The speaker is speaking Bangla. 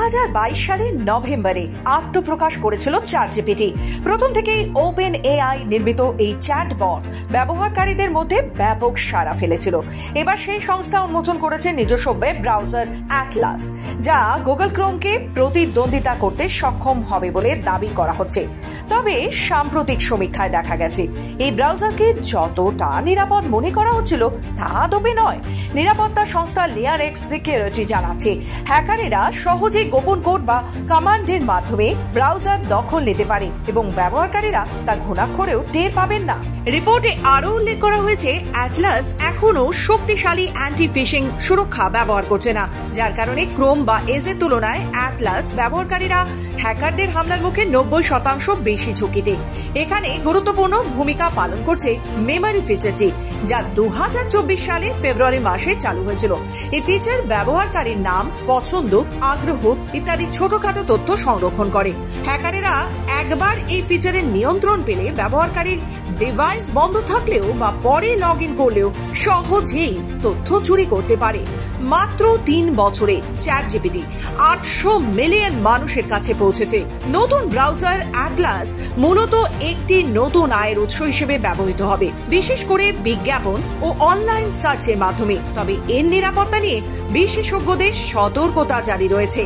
2022 সালের নভেম্বরে আত্মপ্রকাশ করেছিল চ্যাটজিপিটি। প্রথম থেকেই ওপেন এআই নির্মিত এই চ্যাটবট ব্যবহারকারীদের মধ্যে ব্যাপক সাড়া ফেলেছিল। এবার সেই সংস্থা উন্মোচন করেছে নিজস্ব ওয়েব ব্রাউজার অ্যাটলাস, যা গুগল ক্রোমকে প্রতিদ্বন্দ্বিতা করতে সক্ষম হবে বলে দাবি করা হচ্ছে। তবে সাম্প্রতিক সমীক্ষায় দেখা গেছে এই ব্রাউজারকে যতটা নিরাপদ মনে করা হচ্ছিল তা আদবে নয়। নিরাপত্তা সংস্থা লেয়ার এক্স সিকিউরিটি জানাচ্ছে, হ্যাকারেরা সহজে গোপন কোড বা কমান্ডের মাধ্যমে ব্রাউজার দখল নিতে পারে এবং ব্যবহারকারীরা তা ঘুণাক্ষরেও টের পাবেন না। রিপোর্টে আরও উল্লেখ করা হয়েছে, অ্যাটলাস এখনো শক্তিশালী অ্যান্টি ফিশিং সুরক্ষা ব্যবহার করছে না, যার কারণে ক্রোম বা এজের তুলনায় অ্যাটলাস ব্যবহারকারীরা হ্যাকারদের হামলার মুখে 90% বেশি ঝুঁকিতে। এখানে গুরুত্বপূর্ণ ভূমিকা পালন করছে মেমোরি ফিচারটি, যা 2024 সালে ফেব্রুয়ারি মাসে চালু হয়েছিল। এই ফিচার ব্যবহারকারীর নাম, পছন্দ, আগ্রহ ইত্যাদি ছোটখাটো তথ্য সংরক্ষণ করে। হ্যাকারেরা একবার এই ফিচারের নিয়ন্ত্রণ পেলে ব্যবহারকারীর ডিভাইস বন্ধ থাকলেও বা পরে লগ ইন করলেও সহজেই তথ্য চুরি করতে পারে। মাত্র 3 বছরে চ্যাটজিপিটি 800 মিলিয়ন মানুষের কাছে পৌঁছেছে। নতুন ব্রাউজার অ্যাটলাস মূলত একটি নতুন আয়ের উৎস হিসেবে ব্যবহৃত হবে, বিশেষ করে বিজ্ঞাপন ও অনলাইন সার্চের মাধ্যমে। তবে এর নিরাপত্তা নিয়ে বিশেষজ্ঞদের সতর্কতা জারি রয়েছে।